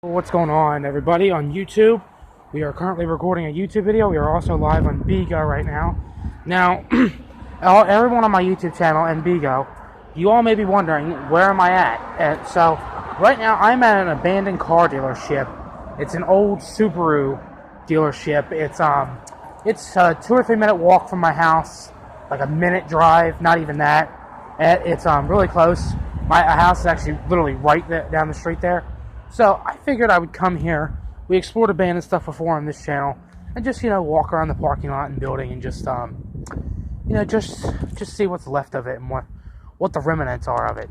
What's going on, everybody, on YouTube? We are currently recording a YouTube video. We are also live on Bigo right now. Now, everyone on my YouTube channel and Bigo, you all may be wondering, where am I at? And so, right now, I'm at an abandoned car dealership. It's an old Subaru dealership. It's a 2 or 3 minute walk from my house, like a minute drive, not even that. It's really close. My house is actually literally right down the street there. So I figured I would come here. We explored abandoned stuff before on this channel, and just walk around the parking lot and building, and just just see what's left of it and what the remnants are of it.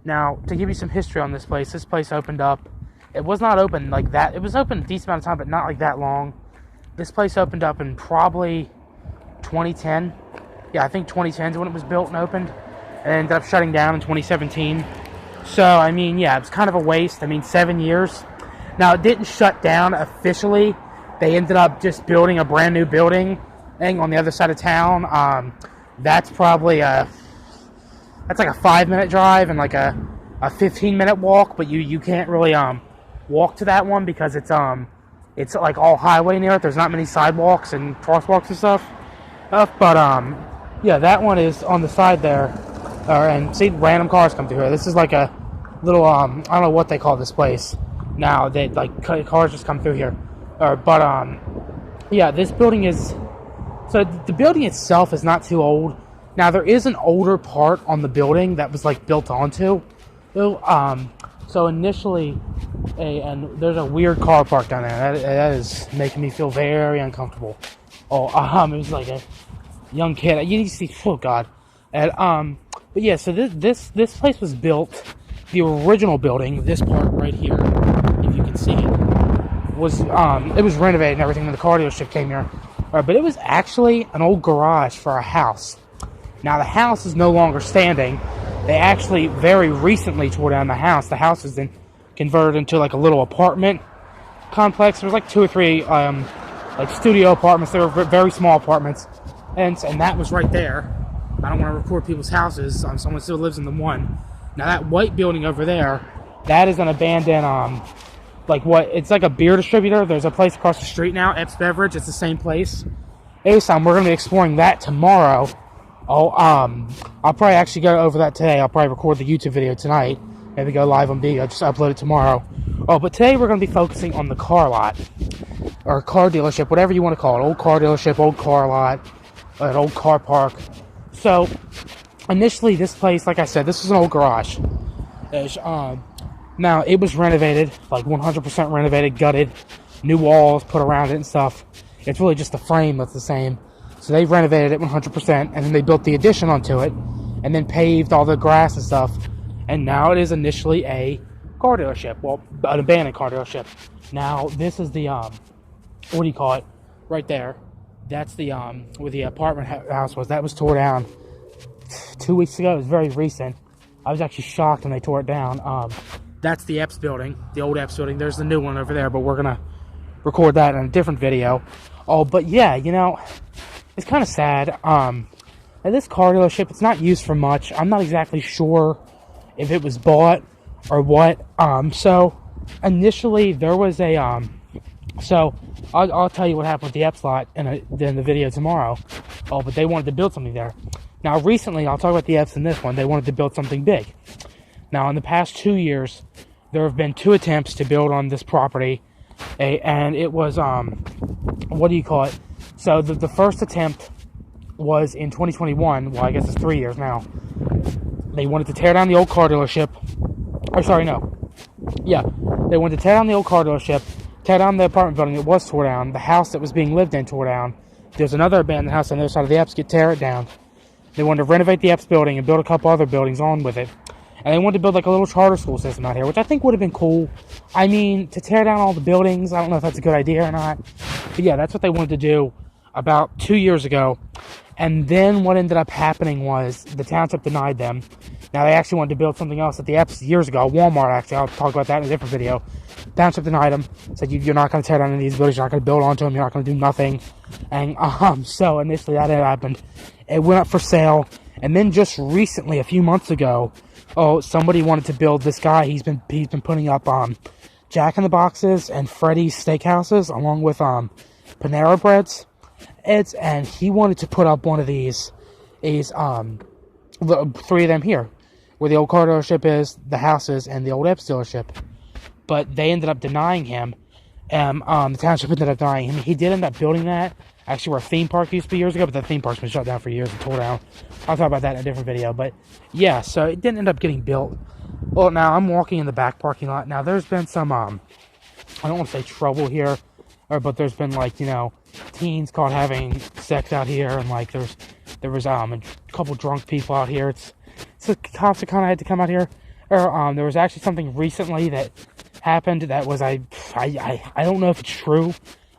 Now, to give you some history on this place opened up. It was not open like that. It was open a decent amount of time, but not like that long. This place opened up in probably 2010. Yeah, I think 2010 is when it was built and opened, and ended up shutting down in 2017. So, I mean, yeah, it was kind of a waste. I mean, 7 years. Now, it didn't shut down officially. They ended up just building a brand new building on the other side of town. That's probably that's like a 5-minute drive and like a 15-minute walk, but you can't really walk to that one because it's like all highway near it. There's not many sidewalks and crosswalks and stuff. Yeah, that one is on the side there. And see, random cars come through here. This is like a little, I don't know what they call this place now. They like cars just come through here. Yeah, this building is, so the building itself is not too old. Now there is an older part on the building that was like built onto. So initially, and there's a weird car park down there. That is making me feel very uncomfortable. It was like a young kid. You see, oh god. But yeah, so this place was built, the original building, this part right here, if you can see it, was renovated and everything when the car dealership came here. But it was actually an old garage for a house. Now the house is no longer standing. They actually very recently tore down the house. The house has been converted into like a little apartment complex. There was like 2 or 3 like studio apartments. They were very small apartments, and that was right there. I don't want to record people's houses. Someone still lives in the one. Now that white building over there, that is an abandoned, it's like a beer distributor. There's a place across the street now, Epps Beverage. It's the same place. We're going to be exploring that tomorrow. I'll probably actually go over that today. I'll probably record the YouTube video tonight. Maybe go live on Bigo. Just upload it tomorrow. But today we're going to be focusing on the car lot. Or car dealership, whatever you want to call it. Old car dealership, old car lot, an old car park. So, initially, this place, like I said, this was an old garage. Now, it was renovated, like 100% renovated, gutted, new walls put around it and stuff. It's really just the frame that's the same. So, they renovated it 100%, and then they built the addition onto it, and then paved all the grass and stuff. And now it is initially a car dealership. Well, an abandoned car dealership. Now, this is the, what do you call it? Right there. That's the where the apartment house was. That was tore down 2 weeks ago. It was very recent. I was actually shocked when they tore it down. That's the Epps building, the old Epps building. There's the new one over there, but we're gonna record that in a different video. But yeah, it's kind of sad. And this car dealership, it's not used for much. I'm not exactly sure if it was bought or what. So initially there was a So, I'll tell you what happened with the Epps lot in the video tomorrow. But they wanted to build something there. Now, recently, I'll talk about the Epps in this one. They wanted to build something big. Now, in the past 2 years, there have been 2 attempts to build on this property. And it was, what do you call it? So, the first attempt was in 2021. Well, I guess it's 3 years now. They wanted to tear down the old car dealership. They wanted to tear down the old car dealership, tear down the apartment building that was tore down, the house that was being lived in tore down. There's another abandoned house on the other side of the Epps, tear it down. They wanted to renovate the Epps building and build a couple other buildings on with it. And they wanted to build like a little charter school system out here, which I think would have been cool. I mean, to tear down all the buildings, I don't know if that's a good idea or not. But yeah, that's what they wanted to do about 2 years ago. And then what ended up happening was the township denied them. Now, they actually wanted to build something else at the Epps years ago. Walmart, actually. I'll talk about that in a different video. Township denied them. Said, you're not going to tear down any of these buildings. You're not going to build onto them. You're not going to do nothing. And so initially that had happened. It went up for sale. And then just recently, a few months ago, somebody wanted to build this guy. He's been putting up Jack in the Boxes and Freddy's Steakhouses, along with Panera Breads. And he wanted to put up one of these three of them here, where the old car dealership is, the house is, and the old Epps dealership. But they ended up denying him. The township ended up denying him. He did end up building that, actually, where a theme park used to be years ago, but the theme park's been shut down for years and tore down. I'll talk about that in a different video. But yeah, so it didn't end up getting built. Well, now I'm walking in the back parking lot. Now there's been some, I don't want to say trouble here, but there's been, like, you know, teens caught having sex out here, and like there was a couple drunk people out here. So the cops that kind of had to come out here. Or there was actually something recently that happened that was I don't know if it's true.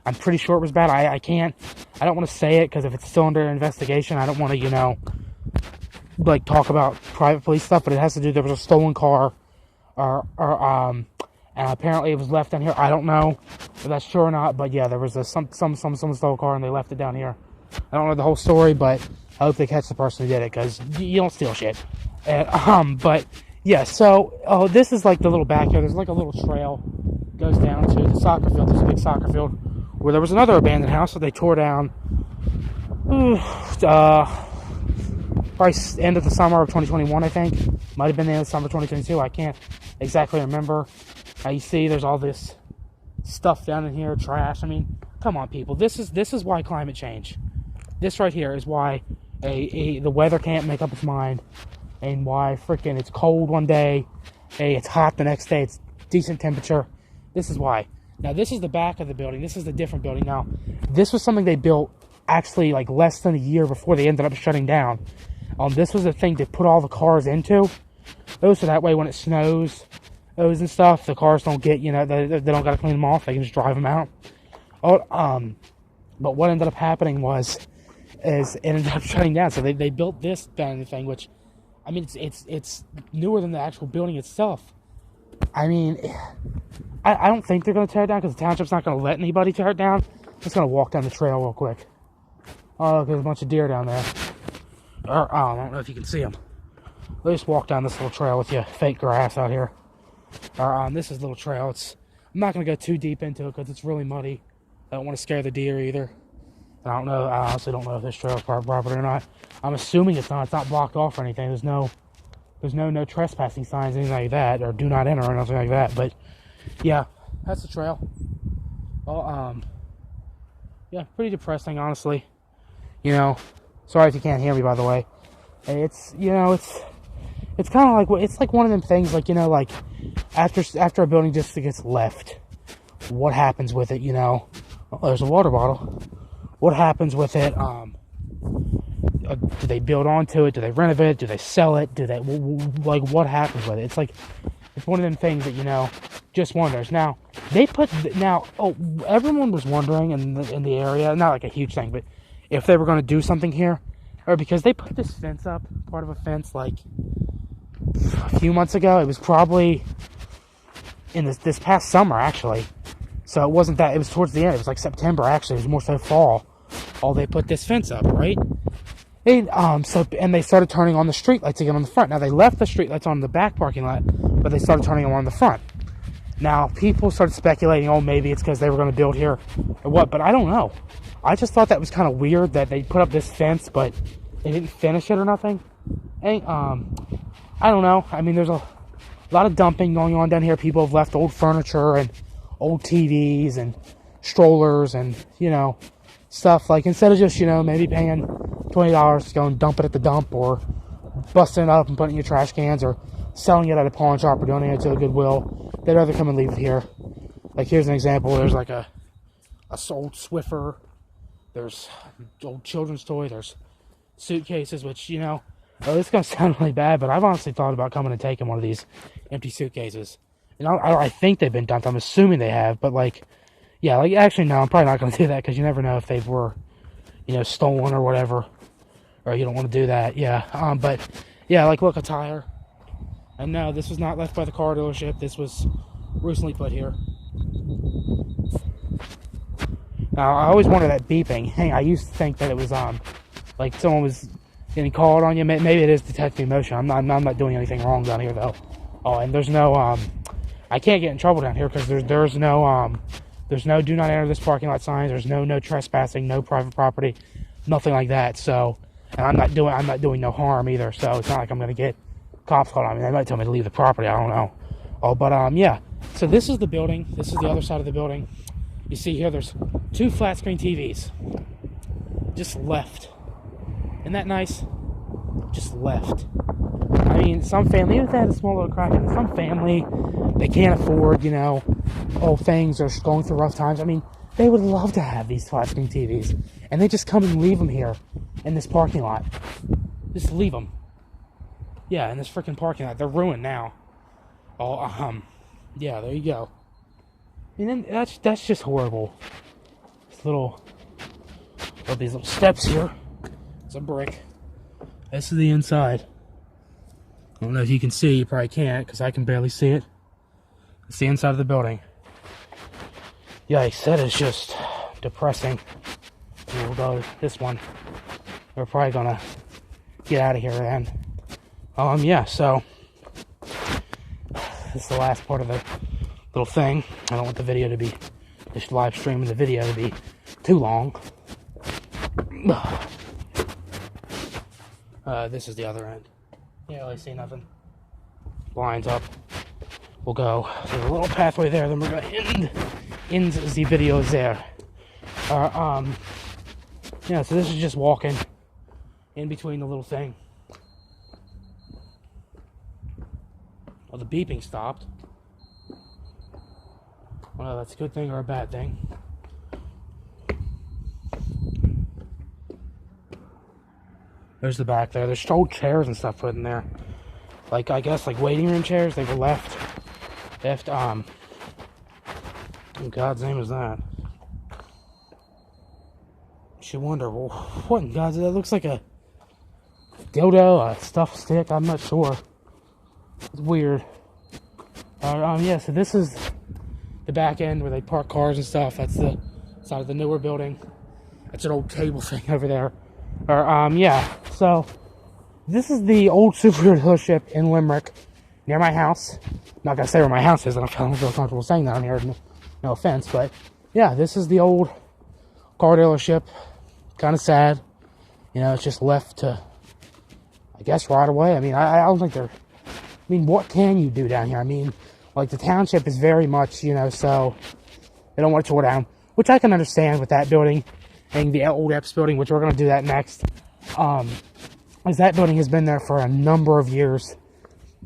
I'm pretty sure it was bad. I don't want to say it because if it's still under investigation, I don't want to, you know, like talk about private police stuff. But it has to do. There was a stolen car, and apparently it was left down here. I don't know if that's true or not. But yeah, there was some stolen car and they left it down here. I don't know the whole story, but I hope they catch the person who did it because you don't steal shit. And, but yeah, so this is like the little back here. There's like a little trail goes down to the soccer field. There's a big soccer field where there was another abandoned house that they tore down. Probably end of the summer of 2021, I think. Might have been the end of the summer of 2022. I can't exactly remember. You see, there's all this stuff down in here, trash. I mean, come on, people. This is why climate change. This right here is why the weather can't make up its mind, and why freaking it's cold one day, it's hot the next day, it's decent temperature. This is why. Now, this is the back of the building. This is the different building. Now, this was something they built actually like less than a year before they ended up shutting down. This was the thing to put all the cars into. So that way when it snows and stuff, the cars don't get, you know, they don't got to clean them off. They can just drive them out. But what ended up happening is it ended up shutting down. So they built this thing, which, I mean, it's newer than the actual building itself. I mean, I don't think they're going to tear it down because the township's not going to let anybody tear it down. I'm just going to walk down the trail real quick. Oh, look, there's a bunch of deer down there. I don't know if you can see them. Let's just walk down this little trail with you fake grass out here. This is a little trail. I'm not going to go too deep into it because it's really muddy. I don't want to scare the deer either. I honestly don't know if this trail is part of property or not. I'm assuming it's not. It's not blocked off or anything. There's no trespassing signs, anything like that, or do not enter or nothing like that. But yeah, that's the trail. Well, yeah, pretty depressing, honestly. You know, sorry if you can't hear me, by the way. It's, you know, it's kind of like, it's like one of them things, like, you know, like after a building just gets left, what happens with it, you know? Oh, there's a water bottle. What happens with it? Do they build onto it? Do they renovate it? Do they sell it? Like, what happens with it? It's like, it's one of them things that, you know, just wonders. Now, everyone was wondering in the area, not like a huge thing, but if they were going to do something here, or because they put this fence up, part of a fence, like a few months ago. It was probably in this past summer, actually. So it wasn't that, it was towards the end. It was like September, actually. It was more so fall. They put this fence up, right? And they started turning on the streetlights again on the front. Now, they left the streetlights on the back parking lot, but they started turning them on the front. Now, people started speculating, maybe it's because they were going to build here or what, but I don't know. I just thought that was kind of weird that they put up this fence, but they didn't finish it or nothing. And, I don't know. I mean, there's a lot of dumping going on down here. People have left old furniture and old TVs and strollers and, you know, stuff. Like, instead of just, you know, maybe paying $20 to go and dump it at the dump, or busting it up and putting it in your trash cans, or selling it at a pawn shop, or donating it to a Goodwill, they'd rather come and leave it here. Like, here's an example. There's like a old Swiffer. There's old children's toy. There's suitcases, which, you know, this is going to sound really bad, but I've honestly thought about coming and taking one of these empty suitcases. And I think they've been dumped. I'm assuming they have, but like, yeah, like, actually, no, I'm probably not going to do that, because you never know if they were, you know, stolen or whatever, or you don't want to do that. Yeah, but yeah, like, look, a tire. And no, this was not left by the car dealership. This was recently put here. Now, I always wondered that beeping. Hey, I used to think that it was like someone was getting called on you. Maybe it is detecting motion. I'm not doing anything wrong down here, though. Oh, and there's no I I can't get in trouble down here because there's no do not enter this parking lot signs. There's no trespassing, no private property, nothing like that. So, and I'm not doing no harm either. So it's not like I'm gonna get cops called on me. They might tell me to leave the property. I don't know. Oh, but yeah. So this is the building. This is the other side of the building. You see here, there's 2 flat screen TVs. Just left. Isn't that nice? Just left. I mean, some family, even if they had a small little crack in it, some family, they can't afford, you know, old things or going through rough times. I mean, they would love to have these flat screen TVs. And they just come and leave them here in this parking lot. Just leave them. Yeah, in this freaking parking lot. They're ruined now. Oh, yeah, there you go. And then that's just horrible. This these little steps here. It's a brick. This is the inside. I don't know if you can see. You probably can't because I can barely see it. It's the inside of the building. Yikes, that is just depressing. We'll go this one. We're probably gonna get out of here then. Yeah, so this is the last part of the little thing. I don't want the video to be, this live streaming the video to be too long. This is the other end. You don't really see nothing. Blinds up. We'll go. There's a little pathway there, then we're gonna end the video there. Yeah, so this is just walking in between the little thing. Well, the beeping stopped. I don't know if that's a good thing or a bad thing. There's the back there. There's old chairs and stuff put in there. Like, I guess, like waiting room chairs. They were left, what in God's name is that? You should wonder, well, what in God's name? That looks like a dildo, a stuffed stick. I'm not sure. It's weird. Yeah, so this is the back end where they park cars and stuff. That's the side of the newer building. That's an old cable thing over there. Yeah, so this is the old Subaru dealership in Limerick, near my house. Not gonna say where my house is, I don't feel comfortable saying that on here, no offense, but yeah, this is the old car dealership. Kind of sad. You know, it's just left to, I guess, rot away. I mean, I don't think they're, I mean, what can you do down here? I mean, like, the township is very much, you know, so they don't want it to tore down, which I can understand with that building and the old Epps building, which we're going to do that next. As that building has been there for a number of years.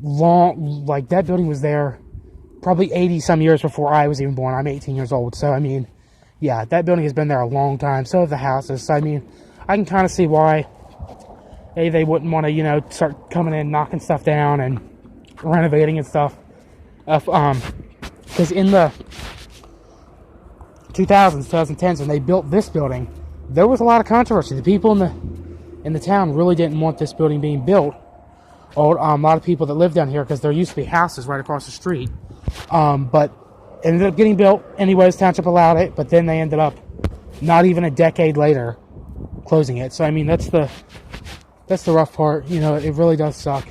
Like, that building was there probably 80 some years before I was even born. I'm 18 years old, so I mean, yeah, that building has been there a long time. So have the houses. So, I mean, I can kind of see why they wouldn't want to, you know, start coming in, knocking stuff down and renovating and stuff. Because in the 2000s, 2010s, when they built this building, there was a lot of controversy. The people in the town really didn't want this building being built. Or a lot of people that lived down here, because there used to be houses right across the street. But it ended up getting built anyways. Township allowed it, but then they ended up not even a decade later closing it. So I mean, that's the rough part. You know, it really does suck.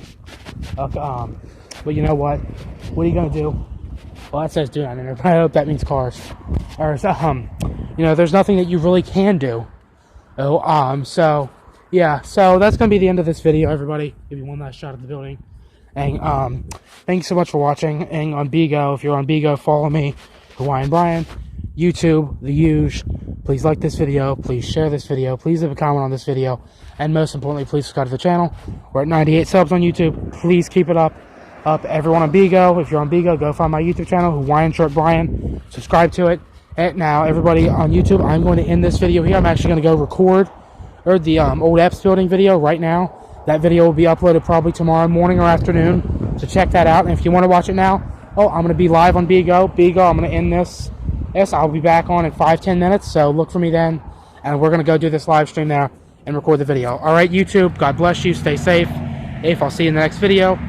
But you know what? What are you gonna do? Well, that says do not enter. I hope that means cars. Or you know, there's nothing that you really can do. So yeah, so that's gonna be the end of this video, everybody. Give you one last shot of the building. And thanks so much for watching. And on Bigo, if you're on Bigo, follow me, Hawaiian Brian. YouTube, the huge. Please like this video. Please share this video. Please leave a comment on this video. And most importantly, please subscribe to the channel. We're at 98 subs on YouTube. Please keep it up. Everyone on Bigo, if you're on Bigo, go find my YouTube channel, Hawaiian Shirt Brian. Subscribe to it. And now, everybody on YouTube, I'm going to end this video here. I'm actually going to go record the old Epps building video right now. That video will be uploaded probably tomorrow morning or afternoon. So check that out. And if you want to watch it now, I'm going to be live on Bigo. I'm going to end this. Yes, I'll be back on in 5-10 minutes. So look for me then. And we're going to go do this live stream there and record the video. All right, YouTube, God bless you. Stay safe. I'll see you in the next video.